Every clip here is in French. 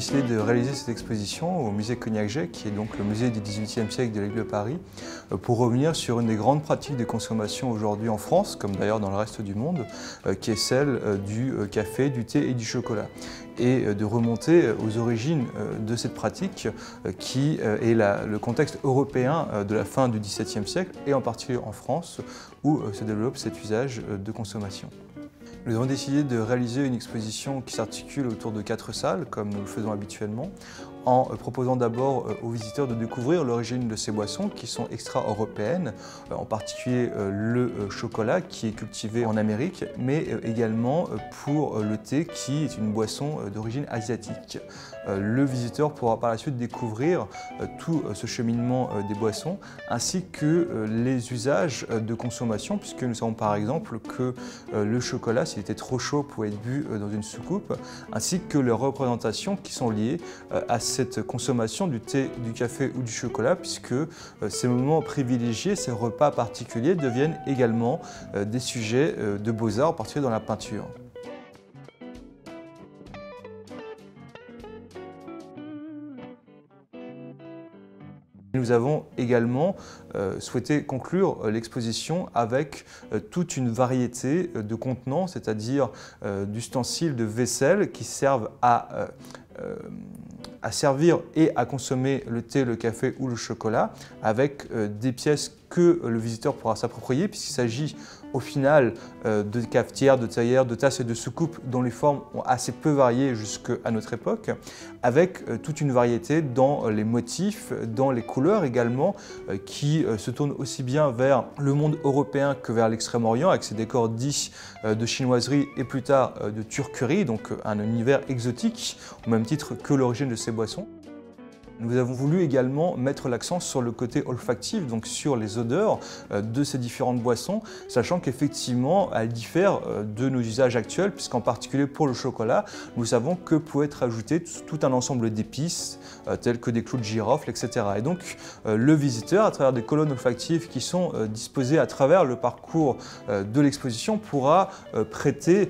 décidé de réaliser cette exposition au musée Cognacq-Jay, qui est donc le musée du XVIIIe siècle de l'Aigle de Paris, pour revenir sur une des grandes pratiques de consommation aujourd'hui en France, comme d'ailleurs dans le reste du monde, qui est celle du café, du thé et du chocolat. Et de remonter aux origines de cette pratique qui est le contexte européen de la fin du XVIIe siècle et en particulier en France où se développe cet usage de consommation. Nous avons décidé de réaliser une exposition qui s'articule autour de 4 salles, comme nous le faisons habituellement, en proposant d'abord aux visiteurs de découvrir l'origine de ces boissons qui sont extra-européennes, en particulier le chocolat qui est cultivé en Amérique, mais également pour le thé qui est une boisson d'origine asiatique. Le visiteur pourra par la suite découvrir tout ce cheminement des boissons ainsi que les usages de consommation, puisque nous savons par exemple que le chocolat, s'il était trop chaud, pouvait être bu dans une soucoupe, ainsi que les représentations qui sont liées à cette consommation du thé, du café ou du chocolat, puisque ces moments privilégiés, ces repas particuliers deviennent également des sujets de beaux-arts, en particulier dans la peinture. Nous avons également souhaité conclure l'exposition avec toute une variété de contenants, c'est-à-dire d'ustensiles de vaisselle qui servent à servir et à consommer le thé, le café ou le chocolat, avec des pièces que le visiteur pourra s'approprier, puisqu'il s'agit au final de cafetières, de thaïères, de tasses et de soucoupes dont les formes ont assez peu varié jusqu'à notre époque, avec toute une variété dans les motifs, dans les couleurs également, qui se tournent aussi bien vers le monde européen que vers l'Extrême-Orient, avec ses décors dits de chinoiserie et plus tard de turquerie, donc un univers exotique, au même titre que l'origine de ces boissons. Nous avons voulu également mettre l'accent sur le côté olfactif, donc sur les odeurs de ces différentes boissons, sachant qu'effectivement elles diffèrent de nos usages actuels, puisqu'en particulier pour le chocolat, nous savons que peut être ajouté tout un ensemble d'épices, tels que des clous de girofle, etc. Et donc le visiteur, à travers des colonnes olfactives qui sont disposées à travers le parcours de l'exposition, pourra prêter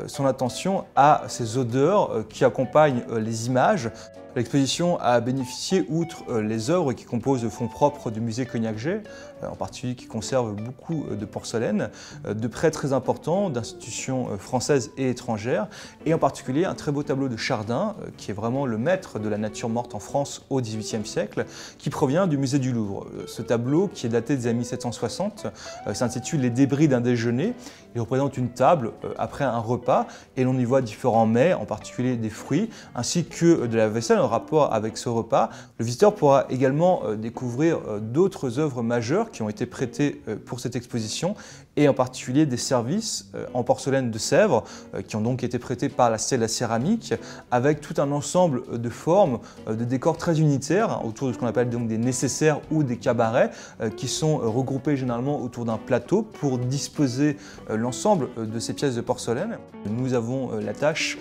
son attention à ces odeurs qui accompagnent les images. L'exposition a bénéficié, outre les œuvres qui composent le fonds propre du musée Cognacq-Jay, en particulier qui conserve beaucoup de porcelaine, de prêts très importants d'institutions françaises et étrangères, et en particulier un très beau tableau de Chardin, qui est vraiment le maître de la nature morte en France au XVIIIe siècle, qui provient du musée du Louvre. Ce tableau, qui est daté des années 1760, s'intitule « Les débris d'un déjeuner ». Il représente une table après un repas, et l'on y voit différents mets, en particulier des fruits, ainsi que de la vaisselle en rapport avec ce repas. Le visiteur pourra également découvrir d'autres œuvres majeures qui ont été prêtées pour cette exposition, et en particulier des services en porcelaine de Sèvres qui ont donc été prêtés par la stèle à céramique, avec tout un ensemble de formes, de décors très unitaires autour de ce qu'on appelle donc des nécessaires ou des cabarets qui sont regroupés généralement autour d'un plateau pour disposer l'ensemble de ces pièces de porcelaine. Nous avons la tâche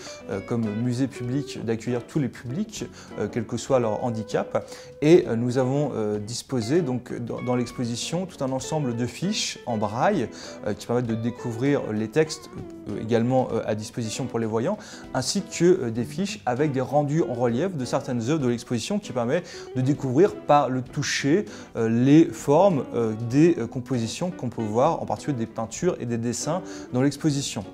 comme musée public d'accueillir tous les publics, quel que soit leur handicap, et nous avons disposé donc dans l'exposition tout un ensemble de fiches en braille qui permettent de découvrir les textes également à disposition pour les voyants, ainsi que des fiches avec des rendus en relief de certaines œuvres de l'exposition qui permet de découvrir par le toucher les formes des compositions qu'on peut voir, en particulier des peintures et des dessins dans l'exposition.